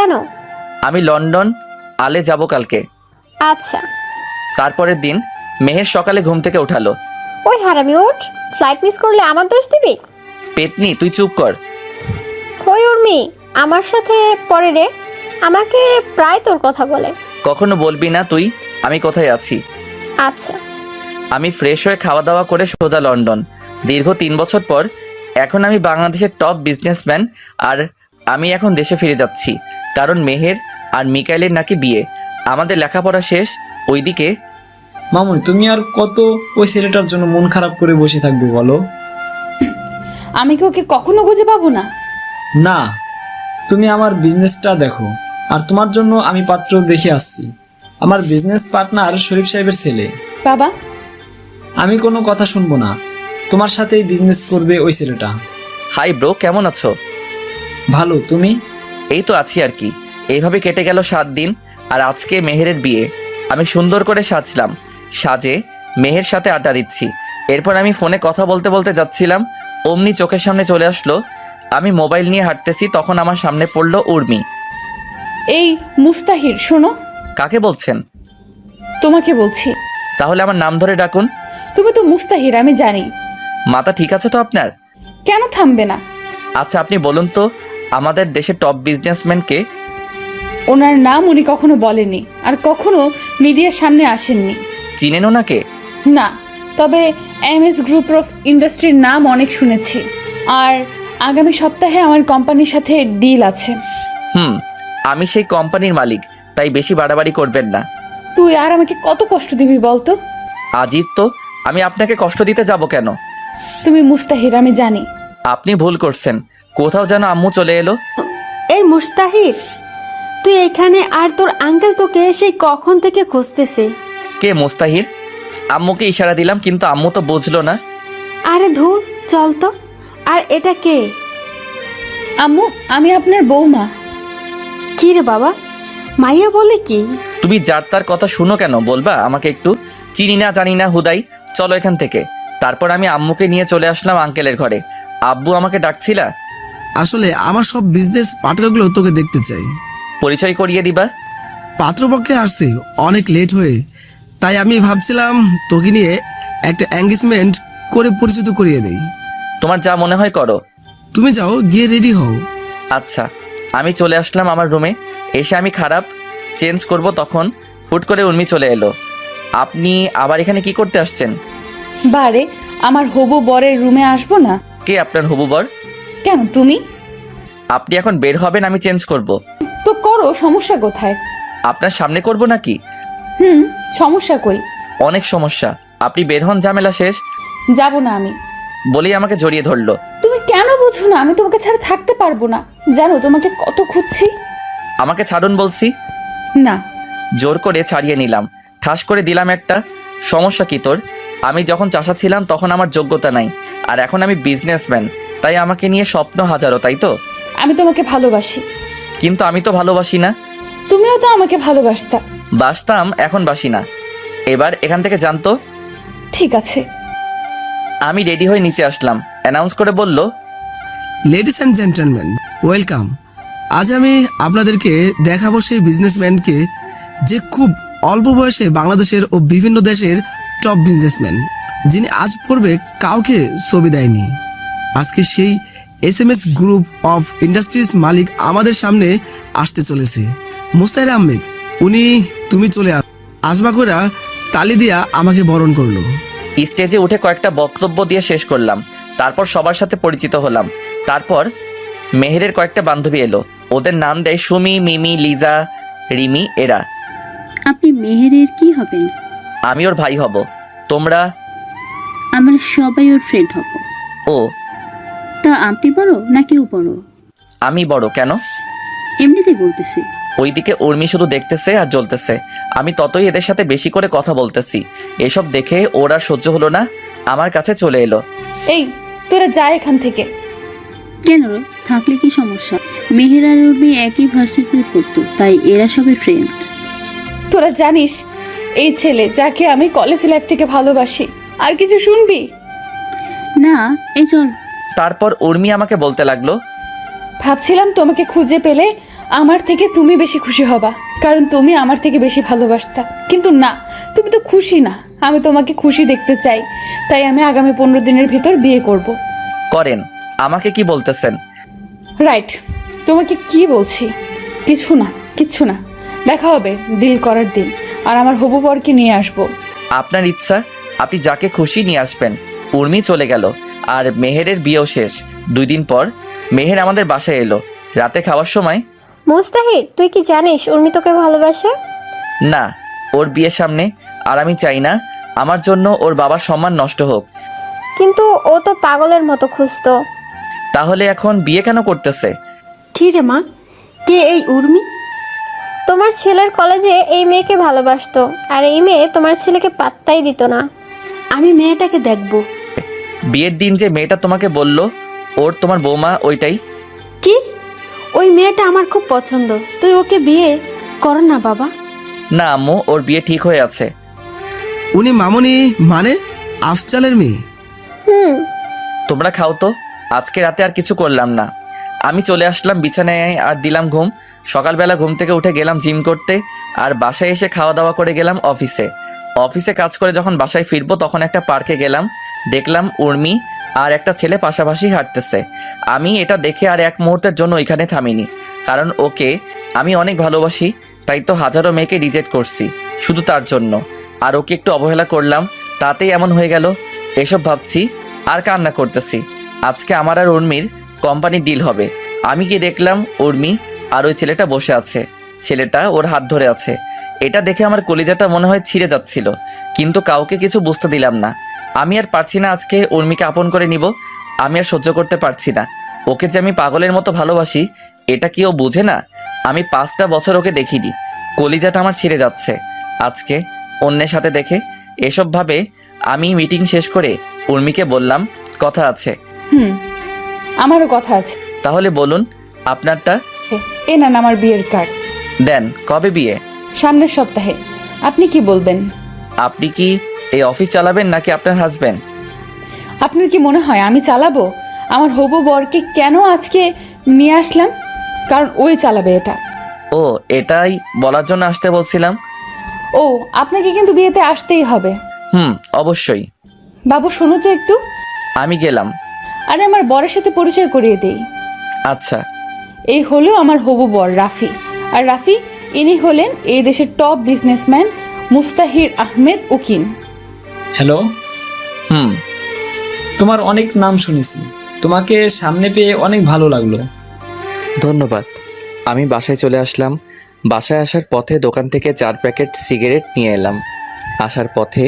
কেন? আমি লন্ডন আলে যাব কালকে। আচ্ছা। তারপরের দিন মেহের সকালে ঘুম থেকে উঠালো। ওই হারামি ওঠ, ফ্লাইট মিস করলে আমার দোষ দিবি? পেতনি তুই চুপ কর। ওই উর্মি, আমার সাথে পরে রে। আমাকে প্রায় তোর কথা বলে। কখনো বলবি না তুই আমি কোথায় আছি। আচ্ছা। আমি ফ্রেশ হয়ে খাওয়া দাওয়া করে সোজা লন্ডন। দীর্ঘ 3 বছর পর এখন আমি বাংলাদেশের টপ বিজনেসম্যান। আর আমি এখন দেশে ফিরে যাচ্ছি, কারণ মেহের আর মিকাইলের নাকি বিয়ে। আমাদের লেখাপড়া শেষ। ওইদিকে মামুনি, তুমি আর কত ওই ছেলেটার জন্য মন খারাপ করে বসে থাকবে বলো? আমি কি ওকে কখনো খুঁজে পাবো না? না, তুমি আমার বিজনেসটা দেখো। আর তোমার জন্য আমি পাত্র দেখে আসছি, আমার বিজনেস পার্টনার শরীফ সাহেবের ছেলে। বাবা, আমি কোনো কথা শুনবো না, তোমার সাথেই বিজনেস করবে ওই ছেলেটা। হাই ব্রো, কেমন আছো? ভালো, তুমি? এই তো আছি আর কি। এইভাবে কেটে গেল 7 দিন। আর আজকে মেহেরের বিয়ে। আমি সুন্দর করে সাজলাম, সাজে মেহের সাথে আড্ডা দিচ্ছি। এরপর আমি ফোনে কথা বলতে বলতে যাচ্ছিলাম, অমনি চোখের সামনে চলে আসলো। আমি মোবাইল নিয়ে হাঁটতেছি, তখন আমার সামনে পড়লো উর্মি। এই মুস্তাহির, শোনো। কাকে বলছেন? তোমাকে বলছি। তাহলে আমার নাম ধরে ডাকুন। তুমি তো মুস্তাহির, আমি জানি। মাথা ঠিক আছে তো আপনার? কেন থামবে না? আচ্ছা আপনি বলুন তো, আমাদের দেশের টপ বিজনেসম্যান কে? ওনার নাম উনি কখনো বলেননি, আর কখনো মিডিয়ার সামনে আসেননি। চিনেন ওনাকে? না, তবে এমএস গ্রুপ অফ ইন্ডাস্ট্রির নাম অনেক শুনেছি। আর আগামী সপ্তাহে আমার কোম্পানির সাথে ডিল আছে। আমি সেই কোম্পানির মালিক, তাই বেশি বাড়াবাড়ি করবেন না। তুই আর আমাকে কত কষ্ট দিবি বলতো? আজিব তো, আমি আপনাকে কষ্ট দিতে যাব কেন? তুমি মুস্তাহির, আমি জানি। আপনি ভুল করছেন। কোথাও যেন আম্মু চলে এলো। এই মুস্তাহির, তুই এখানে আর তোর আঙ্কেল তোকে সেই কখন থেকে খুঁজতেছে। কে মুস্তাহির? আম্মুকে ইশারা দিলাম, কিন্তু আম্মু তো বুঝলো না। আরে ধুর, চল তো। আর এটা কে? আম্মু, আমি আপনার বৌমা। কি রে বাবা, মাইয়া বলে কি? তুমি যার তার কথা শুনো কেন, বলবা আমাকে একটু? চিনি না জানি না হুদাই, চলো এখান থেকে। তারপর আমি আম্মুকে নিয়ে চলে আসলাম আঙ্কেলের ঘরে। আব্বু আমাকে ডাকছিলা? আসলে আমার সব বিজনেস পার্টনারগুলো তোকে দেখতে চাই। পরিচয় করিয়ে দিবা? পাত্রপক্ষে আসছে অনেক লেট হয়ে, তাই আমি ভাবছিলাম তোকে নিয়ে একটা এঙ্গেজমেন্ট করে পরিচিত করিয়ে দেই। তোমার যা মনে হয় করো। তুমি যাও, গিয়ে রেডি হও। আচ্ছা। আমি চলে আসলাম আমার রুমে। এসে আমি খারাপ চেঞ্জ করব, তখন হুট করে উর্মি চলে এলো। আপনি আবার এখানে কি করতে আসছেন? বারে, আমার হবু বরের রুমে আসবো না? কে আপনার হবু বর? কেন, তুমি? আপনি এখন বের হবেন, আমি চেঞ্জ করব। তো করো, সমস্যা কোথায়? আপনার সামনে করব নাকি? সমস্যা কই? অনেক সমস্যা। আপনি বের হন, ঝামেলা শেষ। যাব না আমি। বলেই আমাকে জড়িয়ে ধরলো। তুমি কেন বুঝো না? আমি তোমাকে ছাড়া থাকতে পারবো না। জানো তোমাকে কত খুঁজছি। আমাকে ছাড়ুন বলছি। না। জোর করে ছাড়িয়ে নিলাম, ঠাস করে দিলাম একটা। সমস্যা কি তোর? আমি যখন চাষা ছিলাম তখন আমার যোগ্যতা নাই, আর এখন আমি বিজনেসম্যান, তাই আমাকে নিয়ে স্বপ্ন হাজারো, তাই তো? আমি তোমাকে ভালোবাসি। কিন্তু আমি তো ভালোবাসি না। তুমিও তো আমাকে ভালোবাসতা। বাসতাম, এখন বাসি না। এবার এখান থেকে জানতো। ঠিক আছে। আমি রেডি হয়ে নিচে আসলাম, অ্যানাউন্স করে বলল, লেডিস অ্যান্ড জেন্টলম্যান, ওয়েলকাম। আজ আমি আপনাদেরকে দেখাবো সেই বিজনেসম্যানকে যে খুব অল্প বয়সে বাংলাদেশের ও বিভিন্ন দেশের টপ বিজনেসম্যান, যিনি আজ পূর্বে কাউকে ছবি দেয়নি। আজকে সেই এসএমএস গ্রুপ অফ ইন্ডাস্ট্রিজ মালিক আমাদের সামনে আসতে চলেছে, মুস্তাহির আহমেদ। তুমি চলে আসবা করে তালি দিয়া আমাকে বরণ করলো। স্টেজে উঠে কয়েকটা বক্তব্য দিয়ে শেষ করলাম। তারপর সবার সাথে পরিচিত হলাম। তারপর মেহেরের কয়েকটা বান্ধবী এলো। ওদের নাম দেয় সুমি, মিমি, লিজা, রিমি। এরা। আপনি মেহেরের কি হবেন? আমি ওর ভাই হব। তোমরা? আমরা সবাই ওর ফ্রেন্ড হব। ও, তা আপনি বড় না কেউ বড়? আমি বড়। কেন? এমনিতেই বলতেছি। ওইদিকে উর্মি শুধু দেখতেছে আর জ্বলতেছে। আমি ততই এদের সাথে বেশি করে কথা বলতেছি। এসব দেখে ওরা সহ্য হলো না, আমার কাছে চলে এলো। এই, তোরা যা এখান থেকে। কেন রে? থাকলে কি সমস্যা? মেহের আর উর্মি একই ভার্সিটিতে পড়তো, তাই এরা সবাই ফ্রেন্ড। তোরা জানিস এই ছেলে যাকে আমি কলেজ লাইফ থেকে ভালোবাসি। আর কিছু শুনবি? না, এই চল। তারপর উর্মি আমাকে বলতে লাগলো, ভাবছিলাম তোমাকে খুঁজে পেলে আমার থেকে তুমি বেশি খুশি হবা, কারণ তুমি আমার থেকে বেশি ভালোবাসতা। কিন্তু না, তুমি তো খুশি না। আমি তোমাকে খুশি দেখতে চাই, তাই আমি আগামী 15 দিনের ভিতর বিয়ে করব। করেন। আমাকে কি বলতেছেন? রাইট, তোমাকে কি বলছি? কিচ্ছু না। দেখা হবে ডিল করার দিন, আর আমার হবু বরকে নিয়ে আসবো। আপনার ইচ্ছা, আপনি যাকে খুশি নিয়ে আসবেন। উর্মি চলে গেল আর মেহেরের বিয়েও শেষ। 2 দিন পর মেহের আমাদের বাসায় এলো রাতে খাওয়ার সময়। মুস্তাহির, তুই কি জানিস উর্মি তোকে ভালোবাসে? না, ওর বিয়ের সামনে, আর আমি চাই না আমার জন্য ওর বাবার সম্মান নষ্ট হোক। কিন্তু ও তো পাগলের মতো খুঁজতো। তাহলে এখন বিয়ে কেন করতেছে? কি রে মা, কে এই উর্মি? তোমার ছেলের কলেজে এই মেয়েকে ভালোবাসতো, আর এই মেয়ে তোমার ছেলেকে পাত্তাই দিত না। আমি মেয়েটাকে দেখবো। বিয়ের দিন যে মেয়েটা তোমাকে বলল ওর তোমার বৌমা, ওইটাই? কি? ওই মেয়েটা আমার খুব পছন্দ, তুই ওকে বিয়ে কর না বাবা। না আম্মু, ওর বিয়ে ঠিক হয়ে আছে। উনি মামনি মানে আফজালের মেয়ে? হুম। তোমরা খাও তো, আজকে রাতে আর কিছু করলাম না। আমি চলে আসলাম বিছানায় আর দিলাম ঘুম। সকালবেলা ঘুম থেকে উঠে গেলাম জিম করতে, আর বাসায় এসে খাওয়া দাওয়া করে গেলাম অফিসে কাজ করে যখন বাসায় ফিরবো তখন একটা পার্কে গেলাম। দেখলাম উর্মি আর একটা ছেলে পাশাপাশি হাঁটতেছে। আমি এটা দেখে আর এক মুহূর্তের জন্য ওইখানে থামিনি, কারণ ওকে আমি অনেক ভালোবাসি। তাই তো হাজারো মেয়েকে রিজেক্ট করছি শুধু তার জন্য, আর ওকে একটু অবহেলা করলাম, তাতেই এমন হয়ে গেল। এসব ভাবছি আর কান্না করতেছি। আজকে আমার আর উর্মির কোম্পানি ডিল হবে। আমি গিয়ে দেখলাম উর্মি আর ওই ছেলেটা বসে আছে, ছেলেটা ওর হাত ধরে আছে। এটা দেখে আমার কলিজাটা মনে হয় ছিঁড়ে যাচ্ছিল, কিন্তু কাউকে কিছু বুঝতে দিলাম না। আমি আর পারছি না আজকে উর্মিকে আপন করে নিব। আমি আর সহ্য করতে পারছি না। ওকে যে আমি পাগলের মতো ভালোবাসি, এটা কি ও বুঝে না? আমি 5টা বছর ওকে দেখিনি, কলিজাটা আমার ছিঁড়ে যাচ্ছে আজকে অন্যের সাথে দেখে। এসব ভাবে আমি মিটিং শেষ করে উর্মিকে বললাম, কথা আছে। আমারও কথা আছে। তাহলে বলুন আপনারটা। এ নেন আমার বিয়ের কার্ড। দেন। কবে বিয়ে? সামনের সপ্তাহে। আপনি কি বলবেন? আপনি কি এই অফিস চালাবেন নাকি আপনার হাজবেন্ড? আপনার কি মনে হয় আমি চালাবো? আমার হবু বরকে কেন আজকে নিয়ে আসলাম? কারণ ওই চালাবে এটা। ও, এটাই বলার জন্য আসতে বলছিলাম। ও, আপনাকে কিন্তু বিয়েতে আসতেই হবে। অবশ্যই। বাবু শোনো তো একটু। আমি গেলাম। আরে আমার বরের সাথে পরিচয় করিয়ে দেই। আচ্ছা। এই হলো আমার হবু বর রাফি। আর রাফি, ইনি হলেন এই দেশের টপ বিজনেসম্যান মুস্তাহির আহমেদ উকিল। হ্যালো। হুম। তোমার অনেক নাম শুনেছি, তোমাকে সামনে পেয়ে অনেক ভালো লাগলো। ধন্যবাদ। আমি বাসায় চলে আসলাম। বাসায় আসার পথে দোকান থেকে 4 প্যাকেট সিগারেট নিয়ে এলাম। আসার পথে